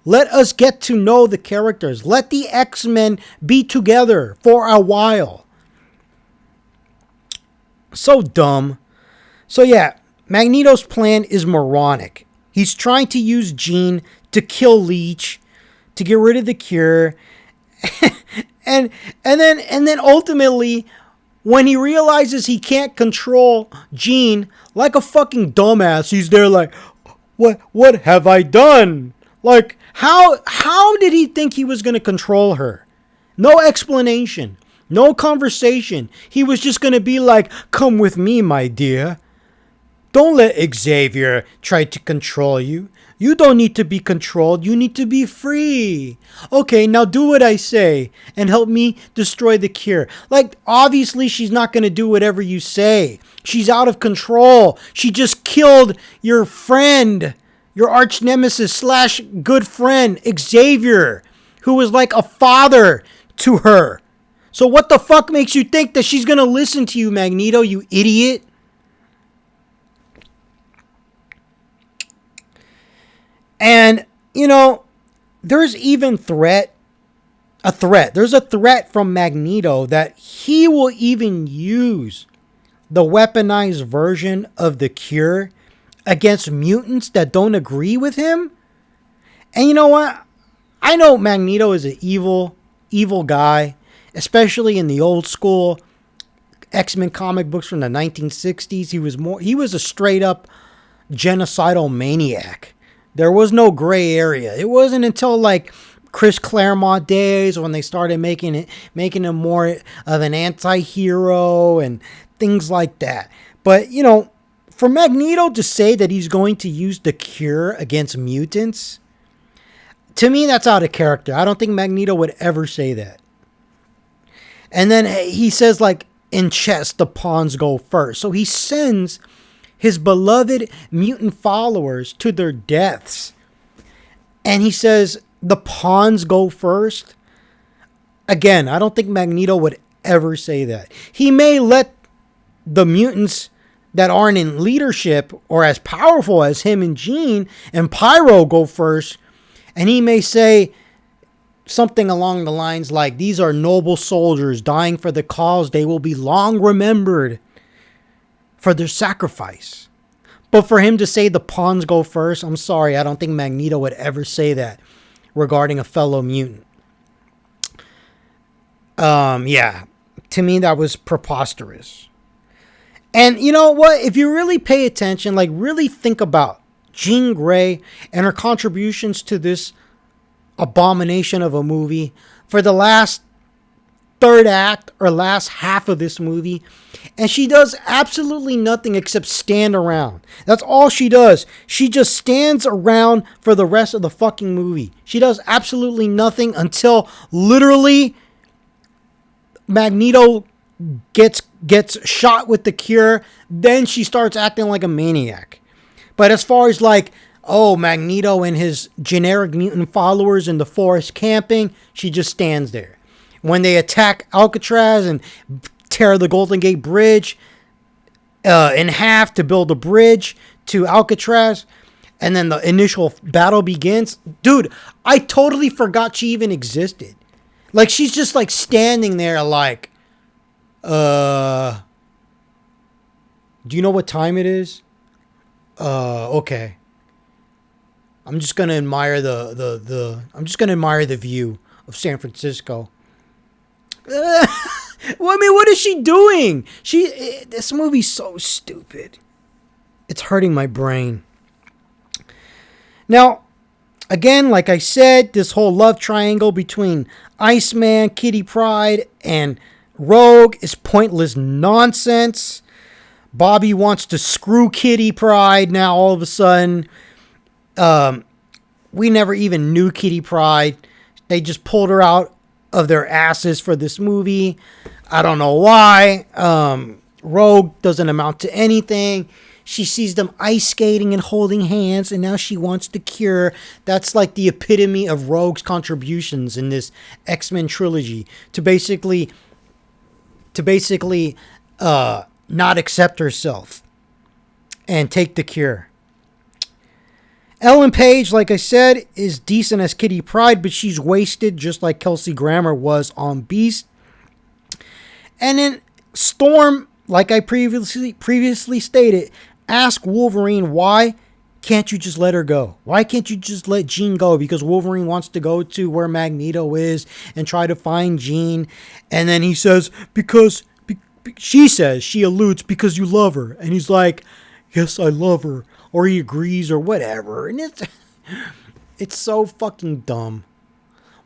Let us get to know the characters. Let the X-Men be together for a while. So dumb. So yeah, Magneto's plan is moronic. He's trying to use Jean to kill Leech, to get rid of the cure. and then ultimately, when he realizes he can't control Jean, like a fucking dumbass, he's there like, what have I done? Like, how did he think he was going to control her? No explanation. No conversation. He was just going to be like, come with me, my dear. Don't let Xavier try to control you. You don't need to be controlled. You need to be free. Okay, now do what I say and help me destroy the cure. Like, obviously, she's not going to do whatever you say. She's out of control. She just killed your friend, your arch nemesis / good friend, Xavier, who was like a father to her. So what the fuck makes you think that she's going to listen to you, Magneto, you idiot? And, you know, there's even There's a threat from Magneto that he will even use the weaponized version of the cure against mutants that don't agree with him. And you know what? I know Magneto is an evil guy, especially in the old school X-Men comic books from the 1960s. He was a straight up genocidal maniac. There was no gray area. It wasn't until like Chris Claremont days when they started making him more of an anti-hero and things like that. But, you know, for Magneto to say that he's going to use the cure against mutants, to me, that's out of character. I don't think Magneto would ever say that. And then he says, like, in chess, the pawns go first. So he sends his beloved mutant followers to their deaths. And he says, the pawns go first. Again, I don't think Magneto would ever say that. He may let the mutants that aren't in leadership or as powerful as him and Jean and Pyro go first. And he may say something along the lines like, these are noble soldiers dying for the cause. They will be long remembered for their sacrifice. But for him to say the pawns go first, I'm sorry, I don't think Magneto would ever say that regarding a fellow mutant. Yeah, to me that was preposterous. And you know what? If you really pay attention, like really think about Jean Grey and her contributions to this abomination of a movie for the last third act or last half of this movie, and she does absolutely nothing except stand around. That's all she does. She just stands around for the rest of the fucking movie. She does absolutely nothing until literally Magneto gets shot with the cure. Then she starts acting like a maniac. But as far as like, oh, Magneto and his generic mutant followers in the forest camping, she just stands there. When they attack Alcatraz and tear the Golden Gate Bridge in half to build a bridge to Alcatraz, and then the initial battle begins. Dude, I totally forgot she even existed. Like, she's just like standing there like, do you know what time it is? Okay. I'm just gonna admire the view of San Francisco. Well, I mean, what is she doing? This movie's so stupid. It's hurting my brain. Now, again, like I said, this whole love triangle between Iceman, Kitty Pryde, and Rogue is pointless nonsense. Bobby wants to screw Kitty Pryde now all of a sudden. We never even knew Kitty Pryde. They just pulled her out of their asses for this movie. I don't know why. Rogue doesn't amount to anything. She sees them ice skating and holding hands, and now she wants the cure. That's like the epitome of Rogue's contributions in this X-Men trilogy. To basically not accept herself and take the cure. Ellen Page, like I said, is decent as Kitty Pryde, but she's wasted just like Kelsey Grammer was on Beast. And then Storm, like I previously stated, ask Wolverine, why can't you just let her go? Why can't you just let Jean go? Because Wolverine wants to go to where Magneto is and try to find Jean. And then he says, she alludes, because you love her. And he's like, yes, I love her. Or he agrees or whatever. And it's so fucking dumb.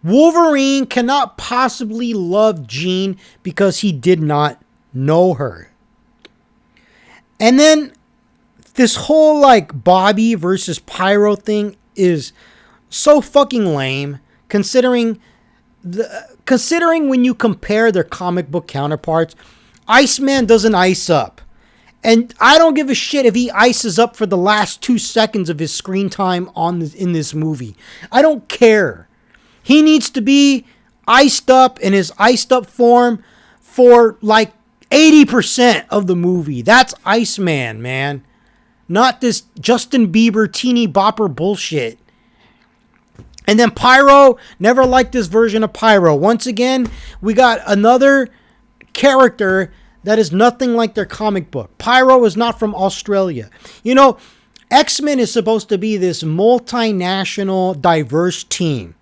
Wolverine cannot possibly love Jean because he did not know her. And then this whole like Bobby versus Pyro thing is so fucking lame, considering when you compare their comic book counterparts. Iceman doesn't ice up. And I don't give a shit if he ices up for the last 2 seconds of his screen time in this movie. I don't care. He needs to be iced up in his iced up form for like 80% of the movie. That's Iceman, man. Not this Justin Bieber teeny bopper bullshit. And then Pyro, never liked this version of Pyro. Once again, we got another character that is nothing like their comic book. Pyro is not from Australia. You know, X-Men is supposed to be this multinational, diverse team.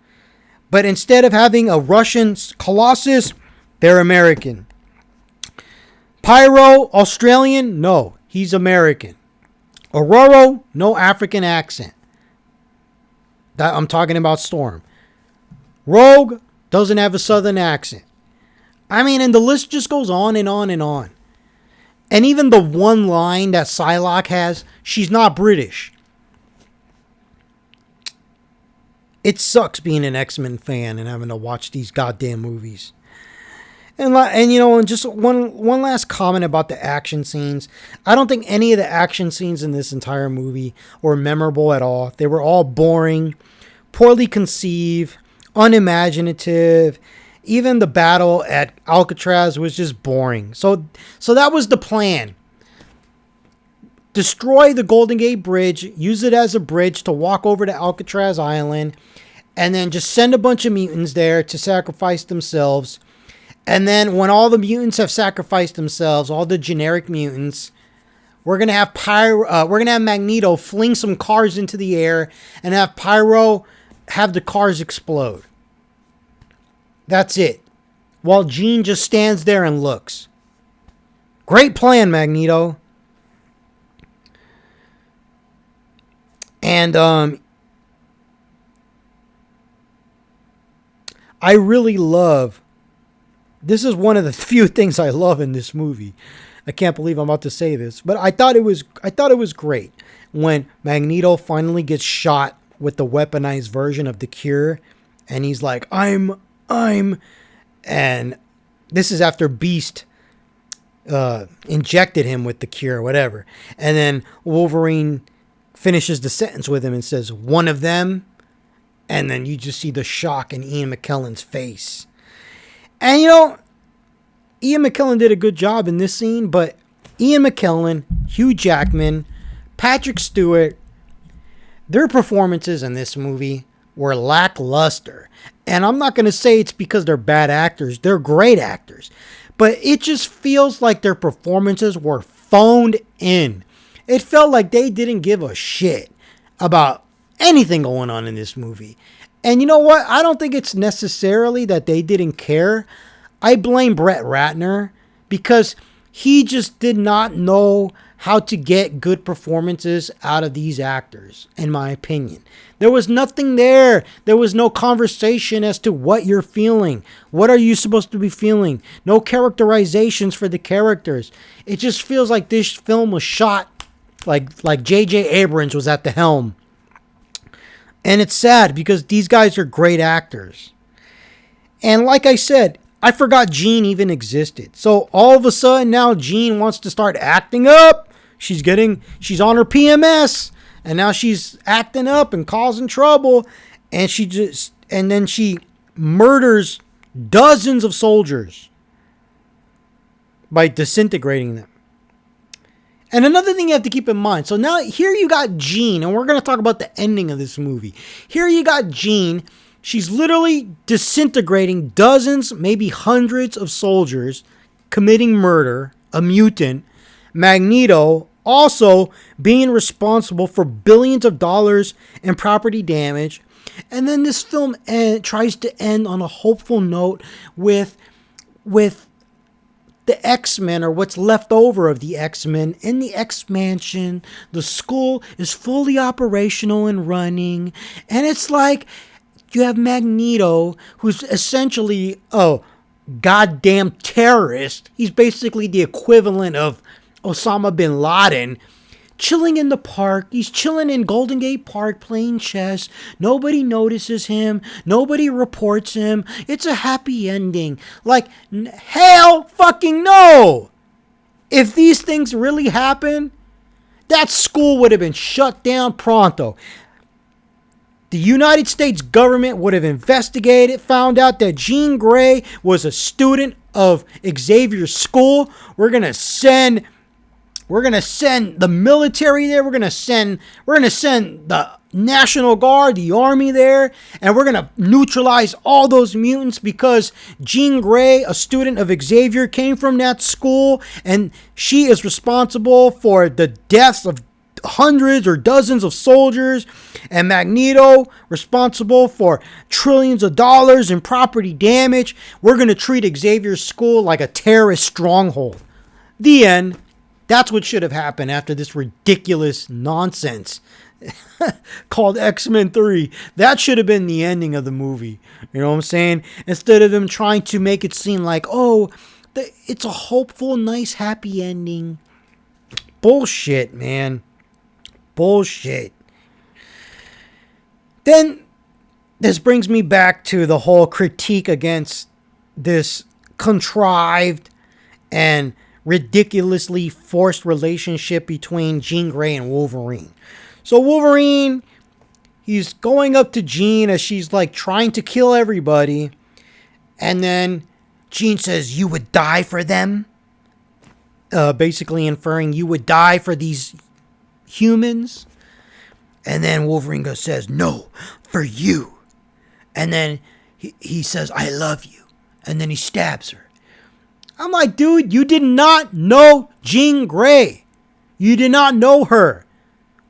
But instead of having a Russian Colossus, they're American. Pyro, Australian? No, he's American. Aurora, no African accent. I'm talking about Storm. Rogue doesn't have a southern accent. I mean, and the list just goes on and on and on. And even the one line that Psylocke has, she's not British. It sucks being an X-Men fan and having to watch these goddamn movies. And you know, and just one last comment about the action scenes. I don't think any of the action scenes in this entire movie were memorable at all. They were all boring, poorly conceived, unimaginative. Even the battle at Alcatraz was just boring. So that was the plan. Destroy the Golden Gate Bridge, use it as a bridge to walk over to Alcatraz Island, and then just send a bunch of mutants there to sacrifice themselves. And then when all the mutants have sacrificed themselves, all the generic mutants, we're gonna have Magneto fling some cars into the air and have Pyro have the cars explode. That's it. While Jean just stands there and looks. Great plan, Magneto. And I really love. This is one of the few things I love in this movie. I can't believe I'm about to say this, but I thought it was great when Magneto finally gets shot with the weaponized version of the cure, and he's like, I'm, and this is after Beast injected him with the cure or whatever. And then Wolverine finishes the sentence with him and says, one of them. And then you just see the shock in Ian McKellen's face. And Ian McKellen did a good job in this scene, but Ian McKellen, Hugh Jackman, Patrick Stewart, their performances in this movie were lackluster. And I'm not going to say it's because they're bad actors. They're great actors. But it just feels like their performances were phoned in. It felt like they didn't give a shit about anything going on in this movie. And you know what? I don't think it's necessarily that they didn't care. I blame Brett Ratner because he just did not know how to get good performances out of these actors, in my opinion. There was nothing there. There was no conversation as to what you're feeling. What are you supposed to be feeling? No characterizations for the characters. It just feels like this film was shot like J.J. Abrams was at the helm. And it's sad because these guys are great actors. And like I said, I forgot Jean even existed. So all of a sudden now Jean wants to start acting up. She's on her PMS. And now she's acting up and causing trouble. And then she murders dozens of soldiers by disintegrating them. And another thing you have to keep in mind. So now here you got Jean, and we're going to talk about the ending of this movie. Here you got Jean. She's literally disintegrating dozens, maybe hundreds of soldiers, committing murder, a mutant. Magneto also being responsible for billions of dollars in property damage. And then this film tries to end on a hopeful note with the X-Men, or what's left over of the X-Men in the X-Mansion. The school is fully operational and running. And it's like you have Magneto, who's essentially a goddamn terrorist. He's basically the equivalent of Osama bin Laden, chilling in the park. He's chilling in Golden Gate Park playing chess. Nobody notices him. Nobody reports him. It's a happy ending. Like, hell fucking no! If these things really happen, that school would have been shut down pronto. The United States government would have investigated, found out that Jean Grey was a student of Xavier's school. We're going to send the military there. We're going to send the National Guard, the army there, and we're going to neutralize all those mutants because Jean Grey, a student of Xavier, came from that school, and she is responsible for the deaths of hundreds or dozens of soldiers, and Magneto responsible for trillions of dollars in property damage. We're going to treat Xavier's school like a terrorist stronghold. The end. That's what should have happened after this ridiculous nonsense called X-Men 3. That should have been the ending of the movie. You know what I'm saying? Instead of them trying to make it seem like, it's a hopeful, nice, happy ending. Bullshit, man. Bullshit. Then this brings me back to the whole critique against this contrived and ridiculously forced relationship between Jean Grey and Wolverine. So Wolverine, he's going up to Jean as she's like trying to kill everybody. And then Jean says, "You would die for them." Basically inferring you would die for these humans. And then Wolverine says, "No, for you." And then he says, "I love you." And then he stabs her. I'm like, dude, you did not know Jean Grey. You did not know her.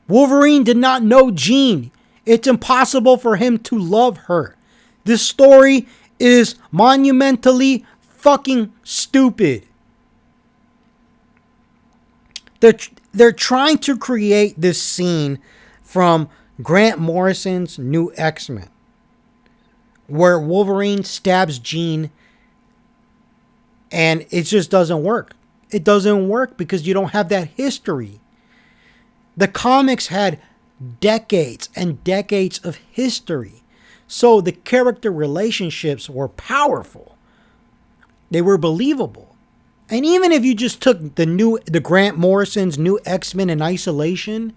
Wolverine did not know Jean. It's impossible for him to love her. This story is monumentally fucking stupid. They're trying to create this scene from Grant Morrison's New X-Men, where Wolverine stabs Jean and it just doesn't work. It doesn't work because you don't have that history. The comics had decades and decades of history. So the character relationships were powerful. They were believable. And even if you just took the Grant Morrison's new X-Men in isolation,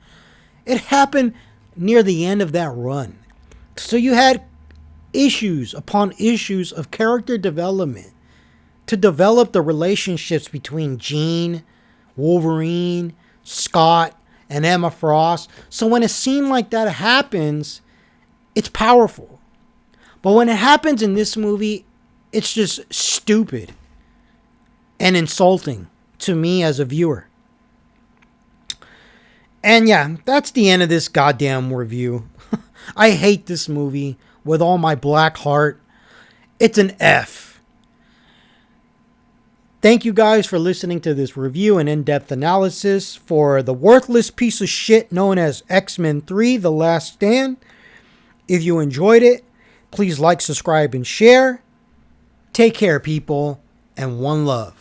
it happened near the end of that run. So you had issues upon issues of character development to develop the relationships between Jean, Wolverine, Scott, and Emma Frost. So when a scene like that happens, it's powerful. But when it happens in this movie, it's just stupid and insulting to me as a viewer. And yeah, that's the end of this goddamn review. I hate this movie with all my black heart. It's an F. Thank you guys for listening to this review and in-depth analysis for the worthless piece of shit known as X-Men 3: The Last Stand. If you enjoyed it, please like, subscribe, and share. Take care, people, and one love.